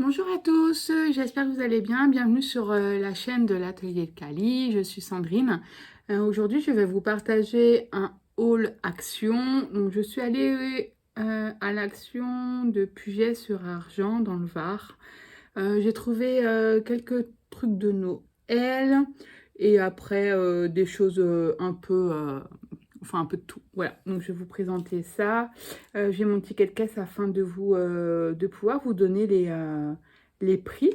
Bonjour à tous, j'espère que vous allez bien. Bienvenue sur la chaîne de l'atelier de Cali. Je suis Sandrine. Aujourd'hui, je vais vous partager un haul action. Donc, je suis allée à l'action de Puget-sur-Argent dans le Var. J'ai trouvé quelques trucs de Noël et après des choses un peu, enfin un peu de tout. Voilà, donc je vais vous présenter ça. J'ai mon ticket de caisse afin de pouvoir vous donner les prix.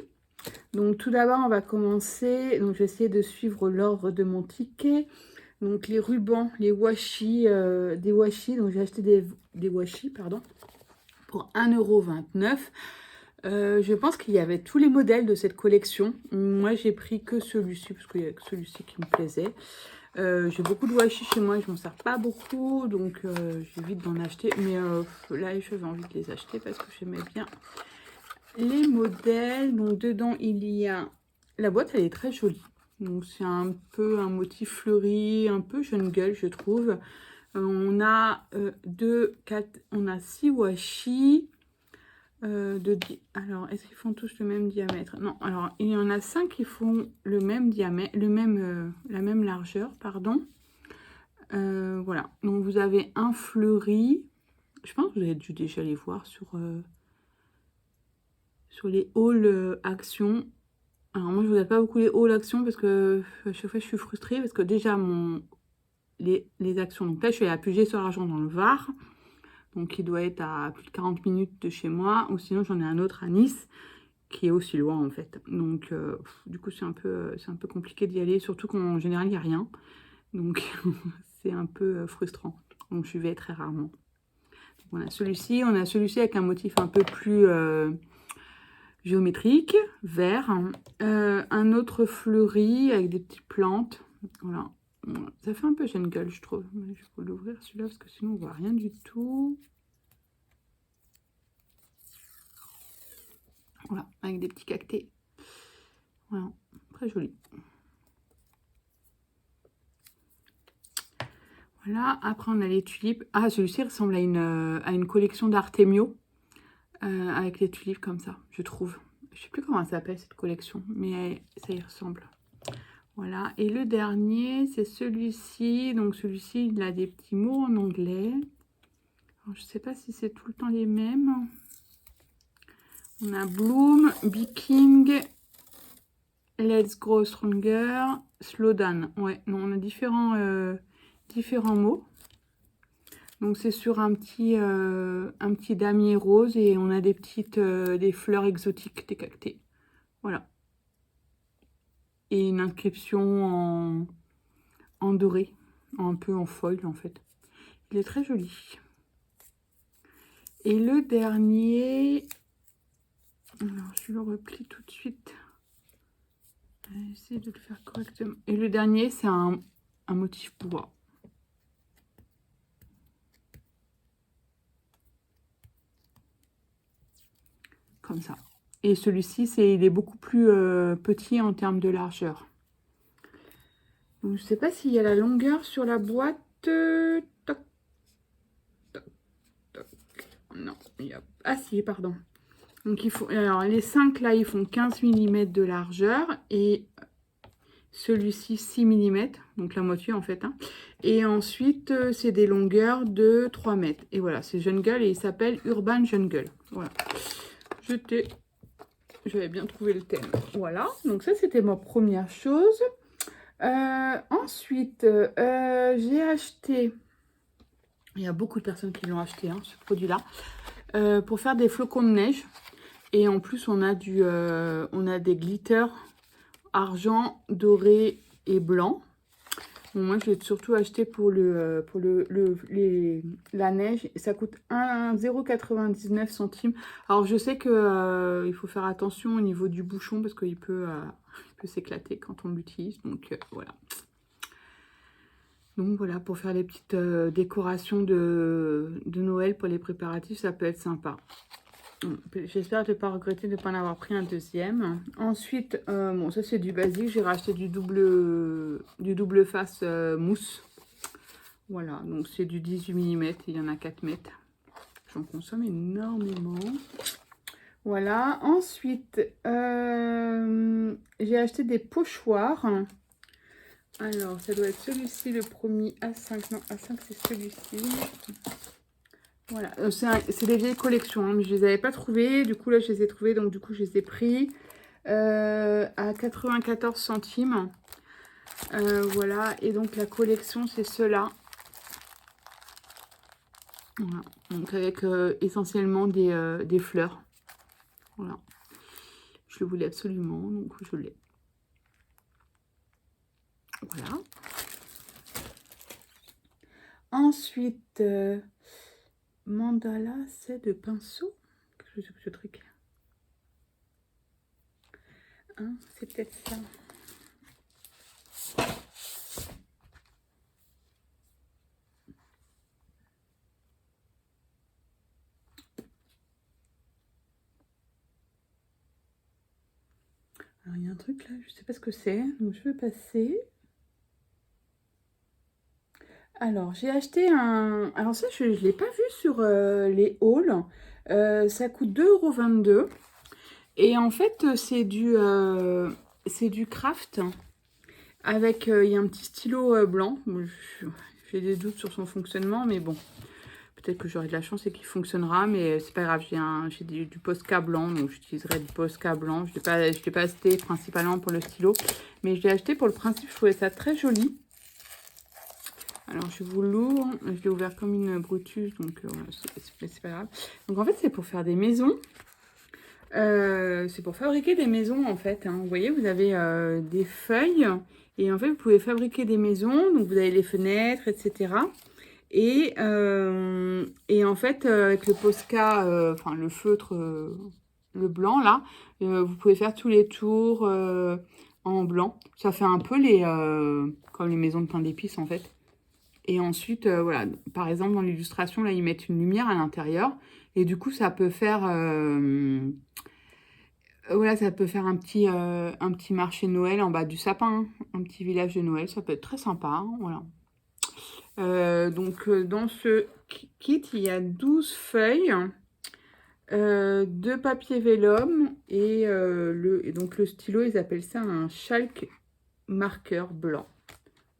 Donc tout d'abord, on va commencer. Donc je vais essayer de suivre l'ordre de mon ticket. Donc les rubans, les washi, des washi. Donc j'ai acheté des washi, pardon, pour 1,29 €. Je pense qu'il y avait tous les modèles de cette collection. Moi, j'ai pris que celui-ci, parce qu'il n'y a que celui-ci qui me plaisait. J'ai beaucoup de washi chez moi, je m'en sers pas beaucoup, donc j'évite d'en acheter. Mais là, j'avais envie de les acheter parce que j'aimais bien les modèles. Donc dedans, il y a... La boîte, elle est très jolie. Donc c'est un peu un motif fleuri, un peu jeune gueule, je trouve. On a 6 washi. Alors, est-ce qu'ils font tous le même diamètre? Non, alors il y en a 5 qui font le même diamètre, la même largeur, pardon. Voilà, donc vous avez un fleuri. Je pense que vous avez dû déjà les voir sur les hauls action. Alors moi, je ne regarde pas beaucoup les hauls action parce que à chaque fois, je suis frustrée parce que déjà, les actions. Donc là, je suis à Puget-sur-Argent dans le Var. Donc il doit être à plus de 40 minutes de chez moi. Ou sinon, j'en ai un autre à Nice qui est aussi loin en fait. Donc du coup, c'est un peu compliqué d'y aller. Surtout qu'en général, il n'y a rien. Donc c'est un peu frustrant. Donc je vais très rarement. On a celui-ci avec un motif un peu plus géométrique, vert. Un autre fleuri avec des petites plantes. Voilà. Ça fait un peu jeune gueule, je trouve. Je vais l'ouvrir celui-là parce que sinon on voit rien du tout. Voilà, avec des petits cactés. Voilà, très joli. Voilà, après on a les tulipes. Ah, celui-ci ressemble à une collection d'Artemio. Avec les tulipes comme ça, je trouve. Je sais plus comment ça s'appelle cette collection, mais ça y ressemble. Voilà, et le dernier, c'est celui-ci. Donc celui-ci, il a des petits mots en anglais. Alors, je sais pas si c'est tout le temps les mêmes. On a Bloom, Baking, Let's Grow Stronger, Slow Down. Ouais, non, on a différents mots. Donc c'est sur un petit damier rose et on a des fleurs exotiques, des cactés. Voilà. Et une inscription en doré, un peu en foil en fait. Il est très joli. Et le dernier, alors je le replie tout de suite. Je vais essayer de le faire correctement. Et le dernier, c'est un motif bois. Comme ça. Et celui-ci, il est beaucoup plus petit en termes de largeur. Donc, je ne sais pas s'il y a la longueur sur la boîte. Toc, toc, toc. Non, il y a... Ah si, pardon. Donc, alors, les 5 là, ils font 15 mm de largeur. Et celui-ci, 6 mm. Donc, la moitié en fait. Hein. Et ensuite, c'est des longueurs de 3 mètres. Et voilà, c'est Jeune Gueule et il s'appelle Urban Jeune Gueule. Voilà. J'avais bien trouvé le thème. Voilà, donc ça c'était ma première chose. Ensuite, j'ai acheté, il y a beaucoup de personnes qui l'ont acheté, hein, ce produit-là, pour faire des flocons de neige. Et en plus, on a des glitters argent, doré et blanc. Bon, moi, je l'ai surtout acheté pour la neige. Ça coûte 0,99 centimes. Alors, je sais que il faut faire attention au niveau du bouchon parce qu'il peut s'éclater quand on l'utilise. Donc, voilà. Donc, voilà, pour faire les petites décorations de Noël pour les préparatifs, ça peut être sympa. J'espère ne pas regretter de ne pas en avoir pris un deuxième. Ensuite, bon, ça c'est du basique. J'ai racheté du double face mousse. Voilà, donc c'est du 18 mm. Il y en a 4 mètres. J'en consomme énormément. Voilà. Ensuite, j'ai acheté des pochoirs. Alors, ça doit être celui-ci, le premier A5. Non, A5, c'est celui-ci. Voilà. C'est des vieilles collections, hein, mais je les avais pas trouvées. Du coup, là, je les ai trouvées. Donc, du coup, je les ai pris à 94 centimes. Voilà. Et donc, la collection, c'est ceux-là. Voilà. Donc, avec essentiellement des fleurs. Voilà. Je le voulais absolument, donc je l'ai. Voilà. Ensuite, mandala, c'est de pinceau. Qu'est-ce que c'est que ce truc? Hein, c'est peut-être ça. Alors, il y a un truc là, je sais pas ce que c'est. Donc, je vais passer. Alors, j'ai acheté un... Alors ça, je ne l'ai pas vu sur les hauls. Ça coûte 2,22 €. Et en fait, c'est du craft. Avec, il y a un petit stylo blanc. J'ai des doutes sur son fonctionnement, mais bon. Peut-être que j'aurai de la chance et qu'il fonctionnera, mais c'est pas grave. J'ai du Posca blanc, donc j'utiliserai du Posca blanc. Je l'ai pas acheté principalement pour le stylo, mais je l'ai acheté pour le principe. Je trouvais ça très joli. Alors, je vous l'ouvre. Je l'ai ouvert comme une brutus, donc voilà, c'est pas grave. Donc, en fait, c'est pour faire des maisons. C'est pour fabriquer des maisons, en fait. Hein. Vous voyez, vous avez des feuilles. Et en fait, vous pouvez fabriquer des maisons. Donc, vous avez les fenêtres, etc. Et en fait, avec le Posca, enfin, le feutre, le blanc, là, vous pouvez faire tous les tours en blanc. Ça fait un peu comme les maisons de pain d'épices, en fait. Et ensuite, voilà, par exemple, dans l'illustration, là, ils mettent une lumière à l'intérieur. Et du coup, ça peut faire, voilà, ça peut faire un petit marché de Noël en bas du sapin, hein. Un petit village de Noël, ça peut être très sympa, hein, voilà. Donc, dans ce kit, il y a 12 feuilles, 2 papiers vélum et donc le stylo, ils appellent ça un chalk marqueur blanc.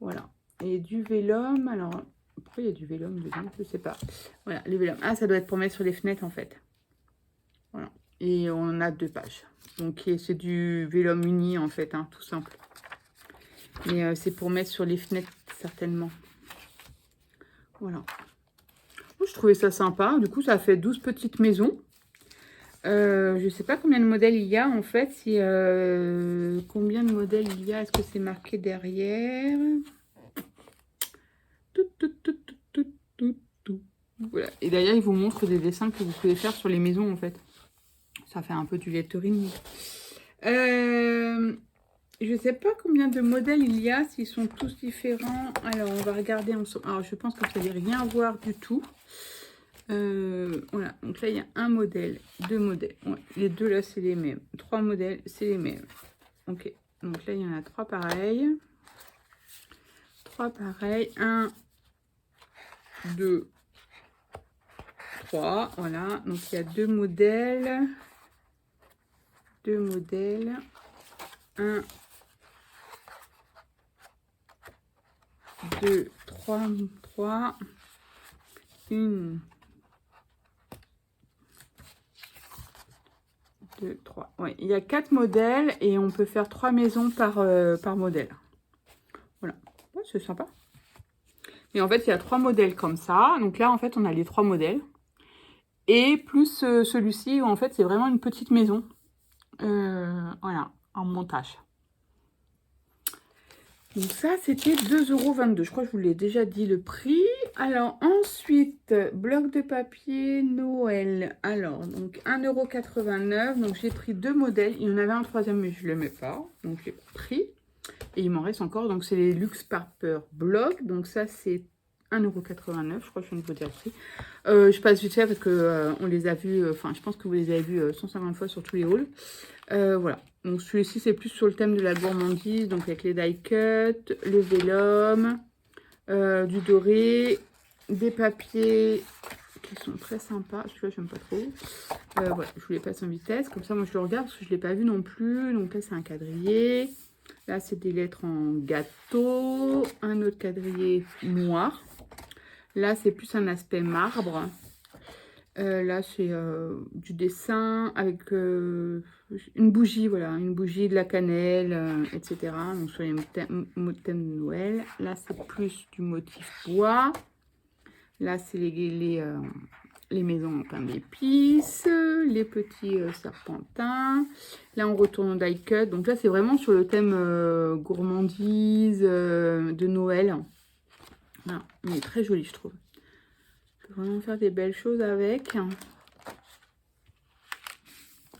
Voilà. Et du vélum, alors, pourquoi il y a du vélum dedans? Je sais pas. Voilà, les vélum. Ah, ça doit être pour mettre sur les fenêtres, en fait. Voilà. Et on a 2 pages. Donc, c'est du vélum uni, en fait, hein, tout simple. Mais c'est pour mettre sur les fenêtres, certainement. Voilà. Je trouvais ça sympa. Du coup, ça fait 12 petites maisons. Je sais pas combien de modèles il y a, en fait. Combien de modèles il y a? Est-ce que c'est marqué derrière? Voilà. Et d'ailleurs, il vous montre des dessins que vous pouvez faire sur les maisons, en fait. Ça fait un peu du lettering. Je sais pas combien de modèles il y a, s'ils sont tous différents. Alors, on va regarder ensemble. Alors, je pense que vous n'allez rien voir du tout. Voilà, donc là, il y a un modèle, 2 modèles. Ouais, les deux, là, c'est les mêmes. 3 modèles, c'est les mêmes. Ok, donc là, il y en a 3 pareils. 3 pareils. 1, 2, 3. Voilà, donc il y a 2 modèles. 2 modèles. 1, 2, 3, 3. 1, 2, 3. Oui, il y a 4 modèles et on peut faire 3 maisons par modèle. Voilà, ouais, c'est sympa. Et en fait, il y a 3 modèles comme ça. Donc là, en fait, on a les 3 modèles. Et plus celui-ci, où en fait, c'est vraiment une petite maison. Voilà, en montage. Donc ça, c'était 2,22 €. Je crois que je vous l'ai déjà dit le prix. Alors ensuite, bloc de papier Noël. Alors, donc 1,89 €. Donc j'ai pris 2 modèles. Il y en avait un troisième, mais je ne l'aimais pas. Donc j'ai pris. Et il m'en reste encore. Donc c'est les Luxe Paper Bloc. Donc ça, c'est 1,89 €. Je crois que je viens de vous dire le prix. Je passe vite fait parce que on les a vus. Enfin, je pense que vous les avez vus 150 fois sur tous les hauls. Voilà. Donc celui-ci, c'est plus sur le thème de la gourmandise. Donc avec les die cut, le vélum, du doré, des papiers qui sont très sympas. Celui-là, j'aime pas trop. Voilà, je vous les passe en vitesse. Comme ça, moi, je le regarde parce que je ne l'ai pas vu non plus. Donc là, c'est un quadrillé. Là, c'est des lettres en gâteau. Un autre quadrillé noir. Là, c'est plus un aspect marbre. Là, c'est du dessin avec une bougie, voilà, une bougie, de la cannelle, etc. Donc, sur les thèmes de Noël. Là, c'est plus du motif bois. Là, c'est les maisons en pain d'épices, les petits serpentins. Là, on retourne au die cut. Donc là, c'est vraiment sur le thème gourmandise de Noël. Voilà. Il est très joli, je trouve. Je peux vraiment faire des belles choses avec.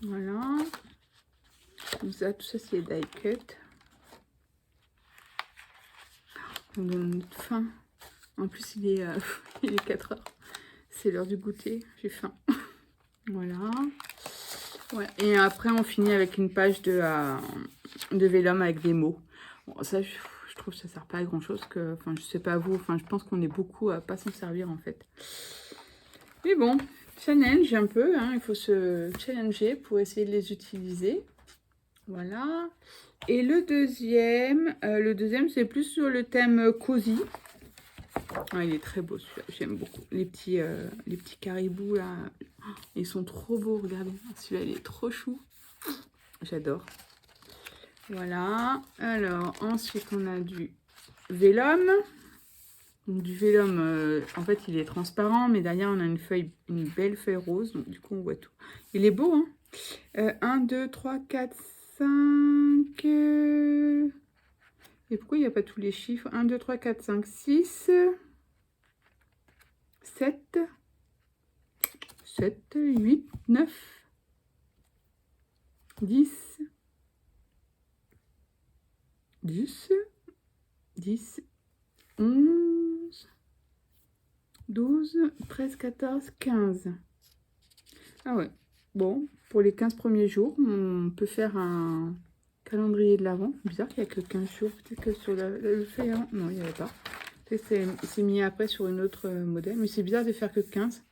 Voilà. Comme ça, tout ça, c'est die cut. On donne faim. En plus, il est, il est 4 heures. C'est l'heure du goûter. J'ai faim. Voilà. Ouais. Et après, on finit avec une page de vélum avec des mots. Bon, ça, je trouve que ça sert pas à grand chose. Enfin, je sais pas vous. Enfin, je pense qu'on est beaucoup à pas s'en servir en fait. Mais bon, challenge un peu. Hein, il faut se challenger pour essayer de les utiliser. Voilà. Et le deuxième c'est plus sur le thème cosy. Ah, il est très beau celui-là, j'aime beaucoup. Les petits caribous là, ils sont trop beaux, regardez. Celui-là, il est trop chou. J'adore. Voilà. Alors, ensuite, on a du vélum. Donc, du vélum, en fait, il est transparent, mais derrière, on a une belle feuille rose. Donc, du coup, on voit tout. Il est beau, hein. 1, 2, 3, 4, 5... Et pourquoi il n'y a pas tous les chiffres? 1, 2, 3, 4, 5, 6... 7, 8, 9, 10, 11, 12, 13, 14, 15. Ah ouais, bon, pour les 15 premiers jours, on peut faire un calendrier de l'Avent. Bizarre qu'il n'y a que 15 jours, peut-être que sur le feuille avant, non, il n'y avait pas. C'est mis après sur une autre modèle, mais c'est bizarre de faire que 15.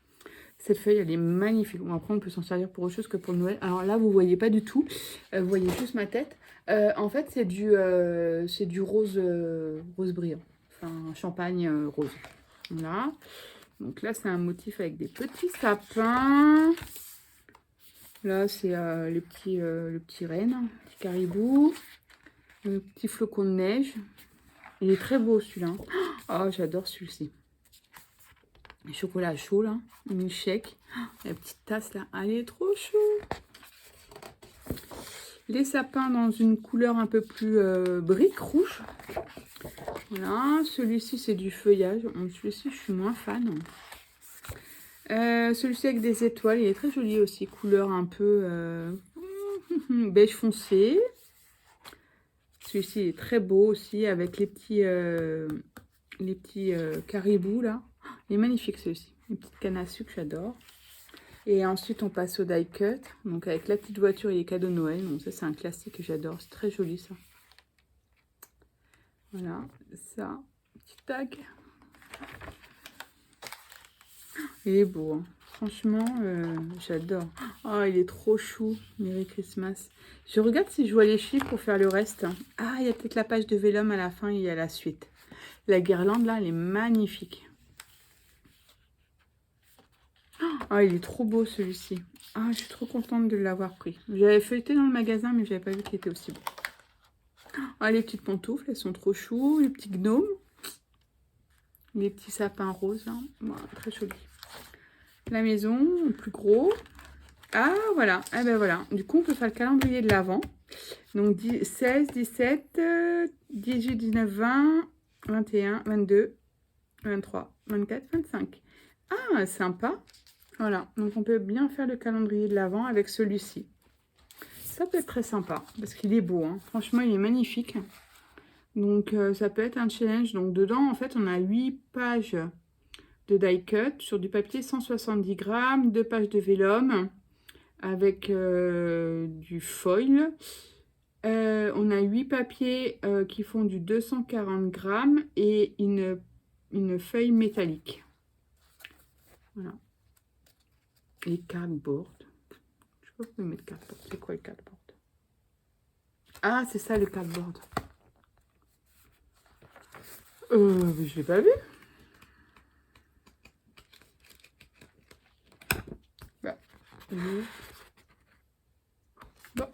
Cette feuille, elle est magnifique. Bon, après, on peut s'en servir pour autre chose que pour Noël. Alors là, vous ne voyez pas du tout. Vous voyez juste ma tête. En fait, c'est du rose, rose brillant. Enfin, champagne rose. Voilà. Donc là, c'est un motif avec des petits sapins. Là, c'est le petit renne, le petit caribou. Le petit flocon de neige. Il est très beau, celui-là. Oh, j'adore celui-ci. Le chocolat chaud, là. Milkshake. La petite tasse, là. Elle est trop chou. Les sapins dans une couleur un peu plus brique rouge. Voilà. Celui-ci, c'est du feuillage. Celui-ci, je suis moins fan. Celui-ci avec des étoiles. Il est très joli aussi. Couleur un peu beige foncé. Celui-ci est très beau aussi. Avec les petits caribous, là. Il est magnifique celui-ci. Une petite canne à sucre, j'adore. Et ensuite, on passe au die cut. Donc, avec la petite voiture et les cadeaux de Noël. Donc, ça, c'est un classique que j'adore. C'est très joli, ça. Voilà. Ça. Petit tag. Il est beau. Hein. Franchement, j'adore. Oh, il est trop chou. Merry Christmas. Je regarde si je vois les chiffres pour faire le reste. Ah, il y a peut-être la page de vélum à la fin. Il y a la suite. La guirlande, là, elle est magnifique. Ah, il est trop beau celui-ci. Ah, je suis trop contente de l'avoir pris. J'avais feuilleté dans le magasin, mais je n'avais pas vu qu'il était aussi beau. Ah, les petites pantoufles, elles sont trop chou. Les petits gnomes. Les petits sapins roses, là. Voilà, très joli. La maison, plus gros. Ah, voilà. Ah, ben voilà. Du coup, on peut faire le calendrier de l'Avent. Donc, 16, 17, 18, 19, 20, 21, 22, 23, 24, 25. Ah, sympa. Voilà, donc on peut bien faire le calendrier de l'Avent avec celui-ci. Ça peut être très sympa, parce qu'il est beau. Hein. Franchement, il est magnifique. Donc, ça peut être un challenge. Donc, dedans, en fait, on a 8 pages de die cut sur du papier 170 grammes, 2 pages de vélum avec du foil. On a 8 papiers qui font du 240 grammes et une feuille métallique. Voilà. Et cardboard. Je sais pas pourquoi mettre cardboard. C'est quoi le cardboard? Ah, c'est ça le cardboard. Mais je l'ai pas vu. Bah, bon.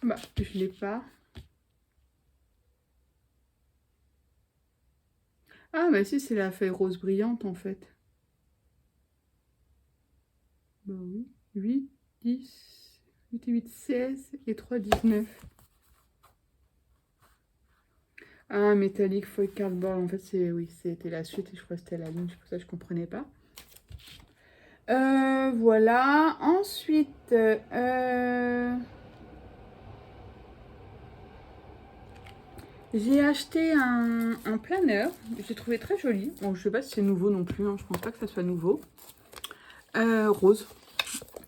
Bah, je l'ai pas. Ah, bah si, c'est la feuille rose brillante en fait. Bah oui. 8, 10, 8 et 8, 16 et 3, 19. Ah, métallique foil cardboard. En fait, c'est oui, c'était la suite et je crois que c'était la ligne. C'est pour ça que je comprenais pas. Voilà. Ensuite, j'ai acheté un planeur. J'ai trouvé très joli. Bon, je sais pas si c'est nouveau non plus. Hein. Je pense pas que ça soit nouveau. Rose.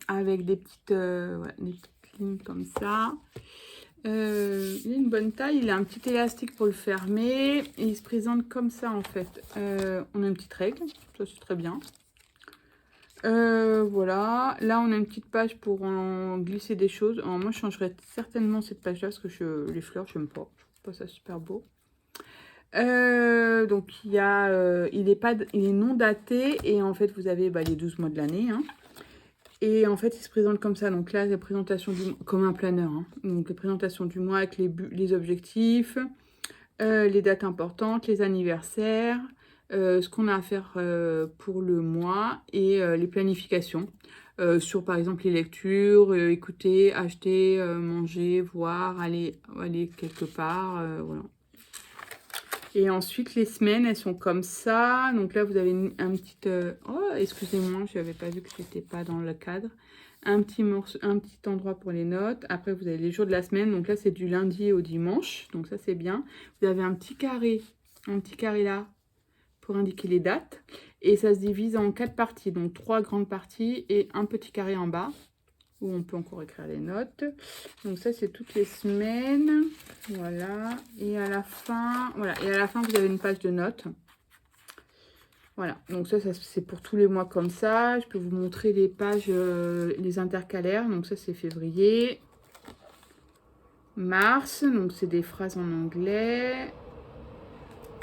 Avec des petites, ouais, des petites lignes comme ça. Il a une bonne taille. Il a un petit élastique pour le fermer. Et il se présente comme ça en fait. On a une petite règle. Ça c'est très bien. Voilà, là on a une petite page pour en glisser des choses. Alors, moi je changerais certainement cette page là parce que les fleurs j'aime pas, je trouve pas ça super beau. Donc il y a, il est non daté et en fait vous avez les 12 mois de l'année. Hein. Et en fait il se présente comme ça, donc là la présentation du mois, comme un planeur. Hein. Donc la présentation du mois avec les objectifs, les dates importantes, les anniversaires. Ce qu'on a à faire pour le mois et les planifications sur par exemple les lectures, écouter, acheter, manger, voir, aller quelque part, voilà. Et ensuite les semaines elles sont comme ça, donc là vous avez un petit oh excusez-moi, je n'avais pas vu que c'était pas dans le cadre, un petit morceau, un petit endroit pour les notes. Après vous avez les jours de la semaine, donc là c'est du lundi au dimanche, donc ça c'est bien. Vous avez un petit carré là pour indiquer les dates. Et ça se divise en 4 parties, donc 3 grandes parties et un petit carré en bas où on peut encore écrire les notes. Donc ça c'est toutes les semaines, voilà. Et à la fin, voilà. Et à la fin vous avez une page de notes. Voilà, donc ça c'est pour tous les mois comme ça. Je peux vous montrer les pages, les intercalaires. Donc ça c'est février, mars, donc c'est des phrases en anglais,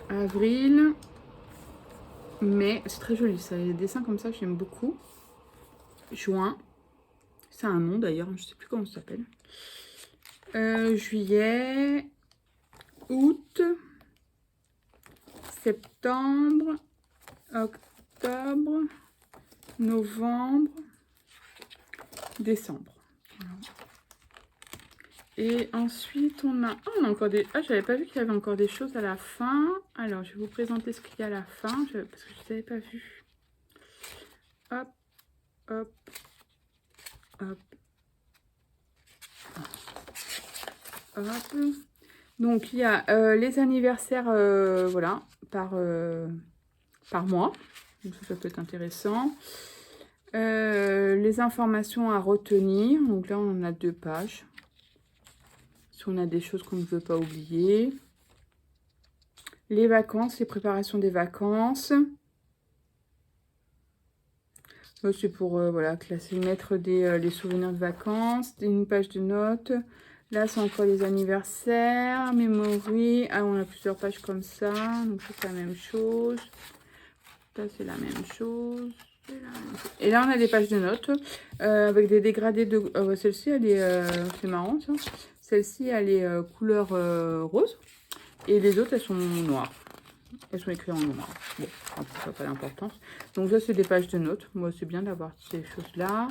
avril, mai, c'est très joli ça, les dessins comme ça j'aime beaucoup. Juin, c'est un nom d'ailleurs, je sais plus comment ça s'appelle. Juillet, août, septembre, octobre, novembre, décembre. Voilà. Et ensuite on a, on a encore des, j'avais pas vu qu'il y avait encore des choses à la fin. Alors je vais vous présenter ce qu'il y a à la fin parce que je n'avais pas vu. Hop, hop, hop. Hop. Donc il y a les anniversaires, voilà, par mois. Donc ça peut être intéressant. Les informations à retenir. Donc là on en a 2 pages. Si on a des choses qu'on ne veut pas oublier. Les vacances, les préparations des vacances. C'est pour voilà, classer, mettre les souvenirs de vacances. Une page de notes. Là, c'est encore les anniversaires, memory. Ah, on a plusieurs pages comme ça. Donc, c'est la même chose. Ça, c'est la même chose. Et là, on a des pages de notes avec des dégradés de... celle-ci, elle est... c'est marrant, ça. Celle-ci, elle est couleur rose. Et les autres, elles sont noires. Elles sont écrites en noir. Bon, ça n'a pas d'importance. Donc, ça, c'est des pages de notes. Moi, c'est bien d'avoir ces choses-là.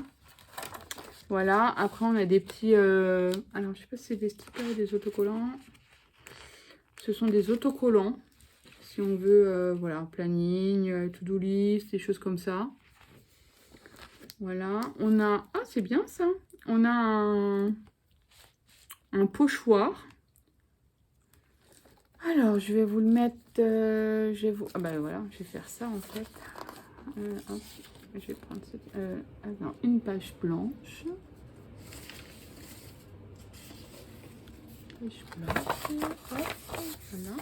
Voilà, après on a des petits... alors, je sais pas si c'est des stickers ou des autocollants. Ce sont des autocollants. Si on veut, voilà, planning, to-do list, des choses comme ça. Voilà, on a... Ah, c'est bien ça. On a un pochoir. Alors, je vais vous le mettre... je vais vous... Ah bah voilà, je vais faire ça en fait. Hop, je vais prendre cette... alors, une page blanche. Et je place. Hop, voilà.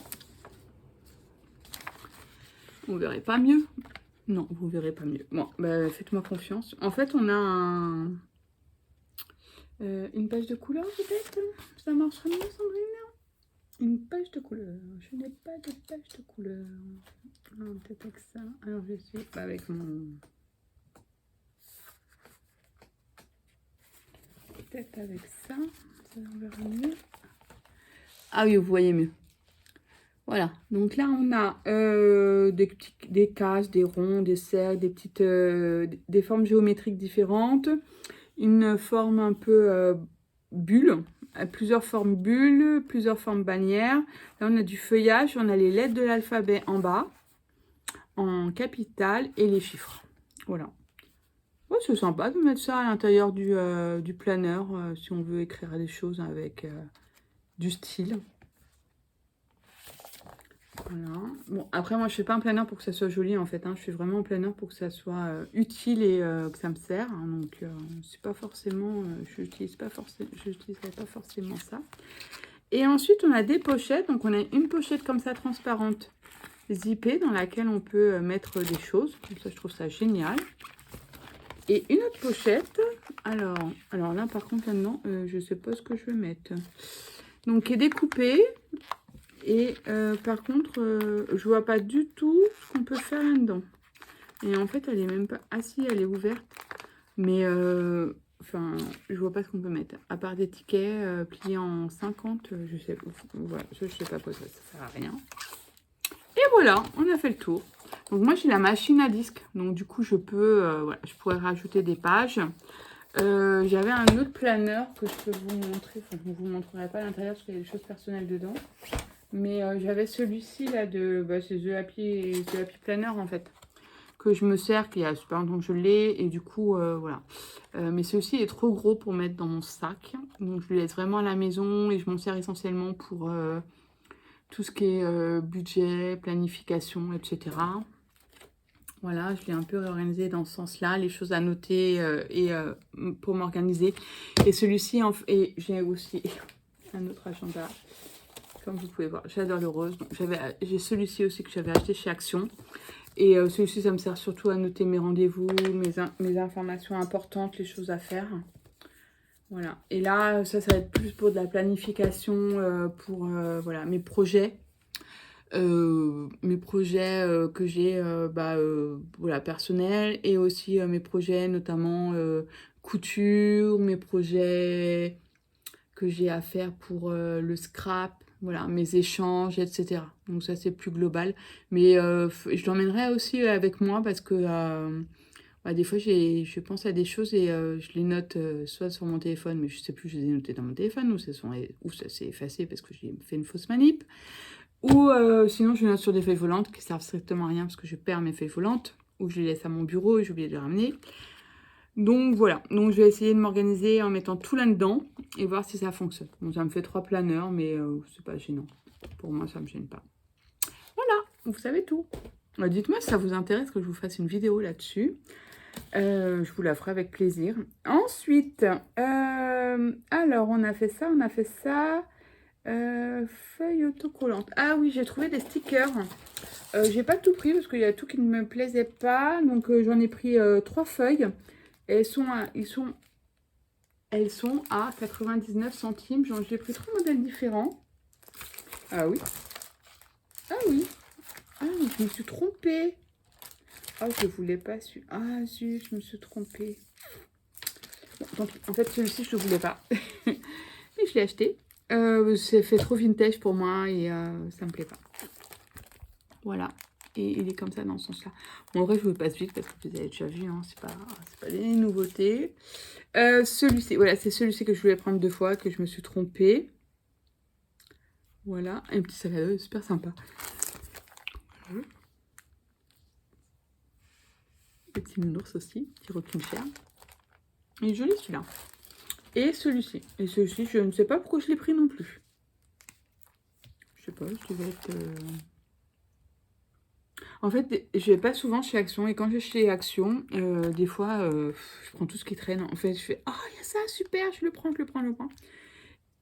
Vous verrez pas mieux. Non, vous verrez pas mieux. Bon, bah, faites-moi confiance. En fait, on a une page de couleur peut-être. Ça marchera mieux, Sandrine. Une page de couleur. Je n'ai pas de page de couleur. Peut-être avec ça. Alors, je suis avec mon... Peut-être avec ça. Ça on verra mieux. Ah oui, vous voyez mieux. Voilà. Donc là, on a des cases, des ronds, des cercles, des petites... des formes géométriques différentes. Une forme un peu bulle. Plusieurs formes bulles, plusieurs formes bannières. Là, on a du feuillage, on a les lettres de l'alphabet en bas, en capitale, et les chiffres. Voilà. Ouais, c'est sympa de mettre ça à l'intérieur du planeur, si on veut écrire des choses avec du style. Voilà. Bon, après, moi, je fais pas un planeur pour que ça soit joli, en fait. Hein. Je fais vraiment un planeur pour que ça soit utile et que ça me sert. Hein. Donc, c'est pas forcément... je n'utiliserai pas forcément ça. Et ensuite, on a des pochettes. Donc, on a une pochette comme ça, transparente, zippée, dans laquelle on peut mettre des choses. Donc, ça, je trouve ça génial. Et une autre pochette. Alors là, par contre, là-dedans, je sais pas ce que je vais mettre. Donc, qui est découpée. Et par contre, je vois pas du tout ce qu'on peut faire là-dedans. Et en fait, elle est même pas... Ah si, elle est ouverte. Mais, enfin, je vois pas ce qu'on peut mettre. À part des tickets pliés en 50, je sais pas. Voilà, je sais pas quoi ça sert à rien. Et voilà, on a fait le tour. Donc moi, j'ai la machine à disque. Donc du coup, je peux... voilà, je pourrais rajouter des pages. J'avais un autre planeur que je peux vous montrer. Enfin, je ne vous montrerai pas à l'intérieur parce qu'il y a des choses personnelles dedans. Mais j'avais celui-ci là de... Bah, c'est The Happy Planner en fait. Que je me sers, qu'il y a super longtemps que je l'ai. Et du coup, voilà. Mais celui-ci est trop gros pour mettre dans mon sac. Donc je le laisse vraiment à la maison. Et je m'en sers essentiellement pour tout ce qui est budget, planification, etc. Voilà, je l'ai un peu réorganisé dans ce sens-là. Les choses à noter pour m'organiser. Et celui-ci, et j'ai aussi un autre agenda. Comme vous pouvez voir, j'adore le rose. J'ai celui-ci aussi que j'avais acheté chez Action. Et celui-ci, ça me sert surtout à noter mes rendez-vous, mes informations importantes, les choses à faire. Voilà. Et là, ça va être plus pour de la planification, pour voilà, mes projets. Que j'ai voilà, personnels. Et aussi mes projets, notamment couture, mes projets que j'ai à faire pour le scrap. Voilà, mes échanges, etc. Donc ça, c'est plus global. Mais je l'emmènerai aussi avec moi parce que bah, des fois, je pense à des choses et je les note soit sur mon téléphone, mais je sais plus, je les ai notées dans mon téléphone, ou ça s'est effacé parce que j'ai fait une fausse manip. Ou sinon, je les note sur des feuilles volantes qui servent strictement à rien parce que je perds mes feuilles volantes, ou je les laisse à mon bureau et j'ai oublié de les ramener. Donc voilà, donc je vais essayer de m'organiser en mettant tout là-dedans et voir si ça fonctionne. Bon, ça me fait 3 planeurs, mais c'est pas gênant. Pour moi, ça me gêne pas. Voilà, vous savez tout. Dites-moi si ça vous intéresse que je vous fasse une vidéo là-dessus. Je vous la ferai avec plaisir. Ensuite, alors on a fait ça. Feuille autocollante. Ah oui, j'ai trouvé des stickers. J'ai pas tout pris parce qu'il y a tout qui ne me plaisait pas. Donc j'en ai pris 3 feuilles. Et elles sont à 99 centimes. J'ai pris 3 modèles différents. Ah oui. Ah oui. Ah, je me suis trompée. Ah, je voulais pas su. Ah, zut, je me suis trompée. Bon, donc, en fait, celui-ci, je ne le voulais pas. Mais je l'ai acheté. C'est fait trop vintage pour moi et ça me plaît pas. Voilà. Et il est comme ça dans ce sens-là. Bon, en vrai, je vous passe vite parce que vous avez déjà vu. Hein, c'est pas des nouveautés. Celui-ci, voilà, c'est celui-ci que je voulais prendre 2 fois, que je me suis trompée. Voilà, un petit sac à dos super sympa. Voilà. Le petit nounours aussi, petit recul cher. Il est joli celui-là. Et celui-ci. Et celui-ci, je ne sais pas pourquoi je l'ai pris non plus. Je sais pas, je devais être... En fait, je vais pas souvent chez Action. Et quand je vais chez Action, des fois, je prends tout ce qui traîne. En fait, je fais, ah, il y a ça, super, je le prends.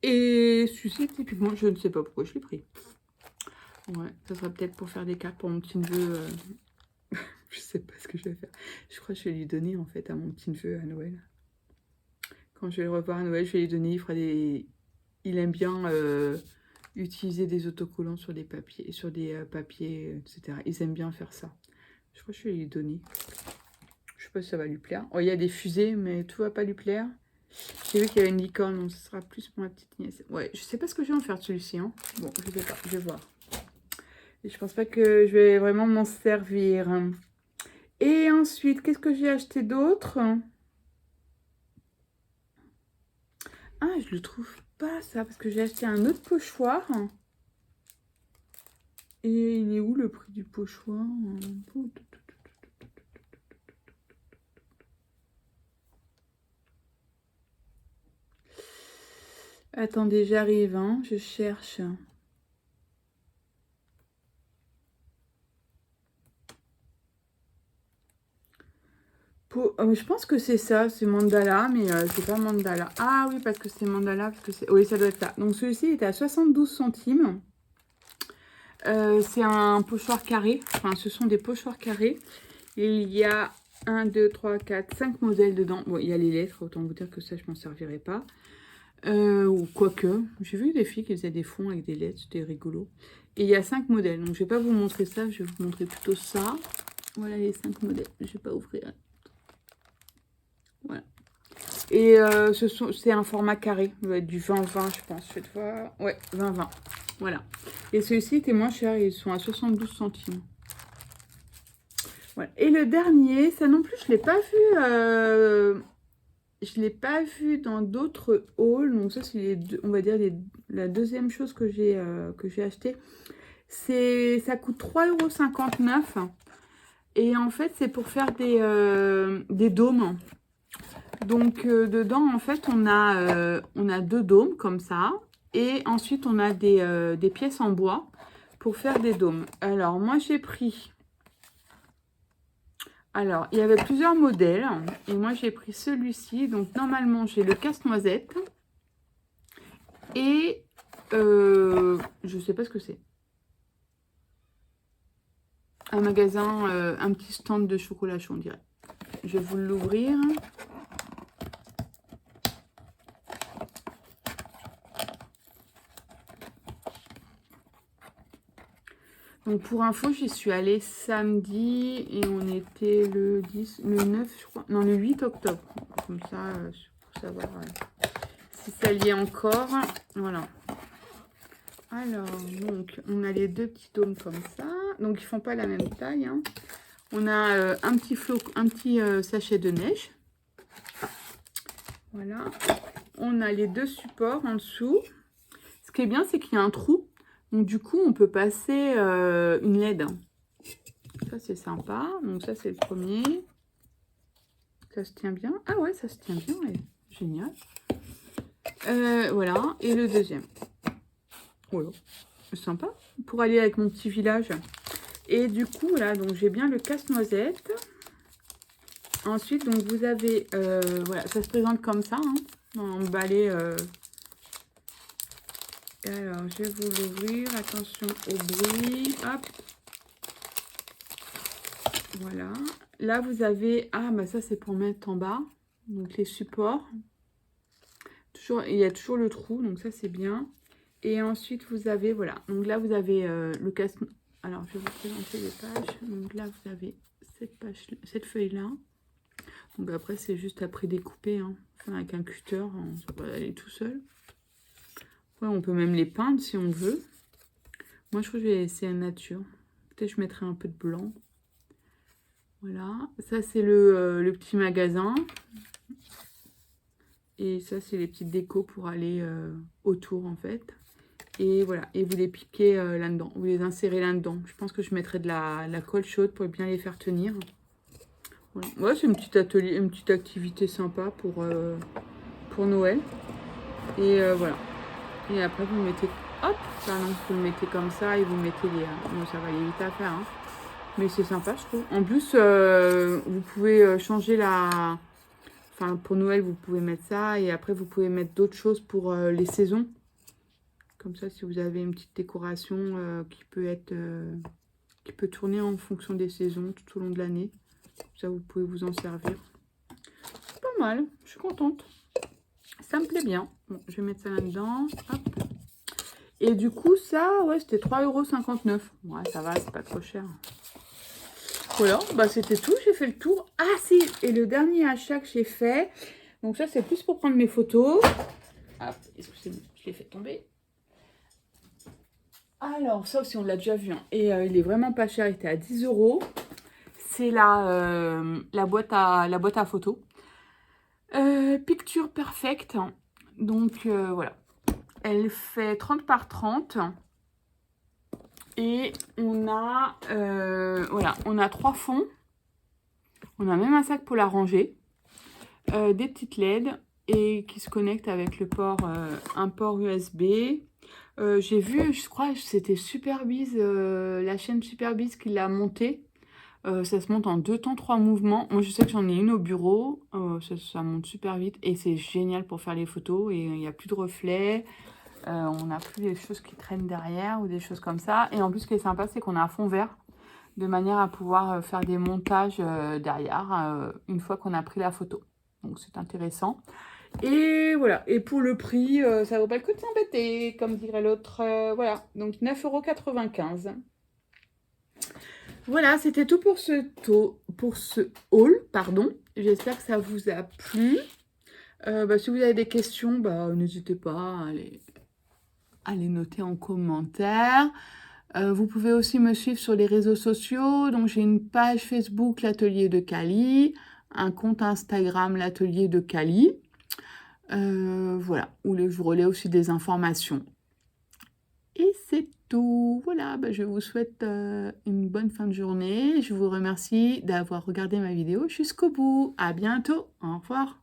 Et celui-ci, typiquement, je ne sais pas pourquoi je l'ai pris. Ouais, ça sera peut-être pour faire des cartes pour mon petit neveu. Je sais pas ce que je vais faire. Je crois que je vais lui donner, en fait, à mon petit neveu à Noël. Quand je vais le revoir à Noël, je vais lui donner, il fera des... Il aime bien utiliser des autocollants sur des papiers, etc. Ils aiment bien faire ça. Je crois que je vais lui donner. Je sais pas si ça va lui plaire. Oh, il y a des fusées, mais tout va pas lui plaire. J'ai vu qu'il y avait une licorne, donc ce sera plus pour ma petite nièce. Ouais, je sais pas ce que je vais en faire de celui-ci. Hein. Bon, je sais pas, je vais voir. Et je pense pas que je vais vraiment m'en servir. Et ensuite, qu'est-ce que j'ai acheté d'autre? Ah, je le trouve pas ça, parce que j'ai acheté un autre pochoir. Et il est où le prix du pochoir? Attendez, j'arrive, hein, je cherche. Je pense que c'est ça, c'est mandala, mais c'est pas mandala. Ah oui, parce que c'est mandala, parce que c'est... Oui, ça doit être ça. Donc celui-ci était à 72 centimes. C'est un pochoir carré. Enfin, ce sont des pochoirs carrés. Et il y a 1, 2, 3, 4, 5 modèles dedans. Bon, il y a les lettres, autant vous dire que ça, je m'en servirai pas. Ou quoique. J'ai vu des filles qui faisaient des fonds avec des lettres, c'était rigolo. Et il y a 5 modèles. Donc je vais pas vous montrer ça, je vais vous montrer plutôt ça. Voilà les 5 modèles. Je vais pas ouvrir. Voilà. Et c'est un format carré. Ça va être du 20-20, je pense. Cette fois. Ouais, 20-20. Voilà. Et celui-ci était moins cher. Ils sont à 72 centimes. Voilà. Et le dernier, ça non plus, je ne l'ai pas vu. Je ne l'ai pas vu dans d'autres hauls. Donc ça, c'est, on va dire, la deuxième chose que j'ai acheté. Ça coûte 3,59 €. Et en fait, c'est pour faire des dômes. Donc, dedans, en fait, on a 2 dômes comme ça. Et ensuite, on a des pièces en bois pour faire des dômes. Alors, moi, j'ai pris... Alors, il y avait plusieurs modèles. Et moi, j'ai pris celui-ci. Donc, normalement, j'ai le casse-noisette. Et je ne sais pas ce que c'est. Un magasin, un petit stand de chocolat chaud, on dirait. Je vais vous l'ouvrir. Donc pour info, j'y suis allée samedi et on était le 10, le 9, je crois. Non, le 8 octobre. Comme ça, pour savoir si ça y est encore. Voilà. Alors, donc, on a les 2 petits dômes comme ça. Donc, ils font pas la même taille. Hein. On a un petit sachet de neige. Voilà. On a les 2 supports en dessous. Ce qui est bien, c'est qu'il y a un trou. Donc, du coup, on peut passer une LED. Ça, c'est sympa. Donc, ça, c'est le premier. Ça se tient bien. Ah ouais, ça se tient bien. Ouais. Génial. Voilà. Et le deuxième. Voilà. C'est sympa. Pour aller avec mon petit village. Et du coup, voilà. Donc, j'ai bien le casse-noisette. Ensuite, donc, vous avez... voilà, ça se présente comme ça. Hein, emballé... Alors, je vais vous l'ouvrir. Attention au bruit. Hop. Voilà. Là, vous avez... Ah, bah ça, c'est pour mettre en bas. Donc, les supports. Toujours, il y a toujours le trou. Donc, ça, c'est bien. Et ensuite, vous avez... Voilà. Donc, là, vous avez le casse... Alors, je vais vous présenter les pages. Donc, là, vous avez cette feuille-là. Donc, après, c'est juste après découper. Hein. Enfin, avec un cutter, ça va aller tout seul. Ouais, on peut même les peindre si on veut. Moi, je crois que je vais essayer la nature. Peut-être je mettrai un peu de blanc. Voilà. Ça, c'est le petit magasin. Et ça, c'est les petites décos pour aller autour, en fait. Et voilà. Et vous les piquez là-dedans. Vous les insérez là-dedans. Je pense que je mettrai de la colle chaude pour bien les faire tenir. Voilà. Ouais, c'est une petite activité sympa pour Noël. Et voilà. Et après, vous mettez... Hop, pardon, vous le mettez comme ça et vous mettez les... Bon, ça va aller vite à faire, hein. Mais c'est sympa, je trouve. En plus, vous pouvez changer la... Enfin, pour Noël, vous pouvez mettre ça. Et après, vous pouvez mettre d'autres choses pour les saisons. Comme ça, si vous avez une petite décoration qui peut être... qui peut tourner en fonction des saisons tout au long de l'année. Ça, vous pouvez vous en servir. C'est pas mal. Je suis contente. Ça me plaît bien. Bon, je vais mettre ça là-dedans. Hop. Et du coup, ça, ouais, c'était 3,59 €. Ouais, ça va, c'est pas trop cher. Voilà, bah c'était tout. J'ai fait le tour. Ah si, et le dernier achat que j'ai fait. Donc ça, c'est plus pour prendre mes photos. Hop, excusez-moi, je l'ai fait tomber. Alors, ça aussi, on l'a déjà vu. Hein. Et il est vraiment pas cher. Il était à 10 €. C'est la boîte à photos. Picture Perfect. Donc, voilà. Elle fait 30 par 30. Et on a, voilà, on a 3 fonds. On a même un sac pour la ranger. Des petites LED et qui se connectent avec le port, un port USB. J'ai vu, je crois que c'était Superbiz, la chaîne Superbiz qui l'a monté. Ça se monte en 2 temps, 3 mouvements. Moi, je sais que j'en ai une au bureau. Ça monte super vite et c'est génial pour faire les photos. Et il n'y a plus de reflets. On n'a plus des choses qui traînent derrière ou des choses comme ça. Et en plus, ce qui est sympa, c'est qu'on a un fond vert de manière à pouvoir faire des montages derrière une fois qu'on a pris la photo. Donc, c'est intéressant. Et voilà. Et pour le prix, ça vaut pas le coup de s'embêter, comme dirait l'autre. Voilà. Donc, 9,95 €. Voilà, c'était tout pour ce haul, pardon. J'espère que ça vous a plu. Si vous avez des questions, n'hésitez pas à les noter en commentaire. Vous pouvez aussi me suivre sur les réseaux sociaux. Donc, j'ai une page Facebook, l'Atelier de Cali, un compte Instagram, l'Atelier de Cali. Voilà, où je vous relais aussi des informations. Et c'est tout. Voilà, je vous souhaite une bonne fin de journée. Je vous remercie d'avoir regardé ma vidéo jusqu'au bout. À bientôt. Au revoir.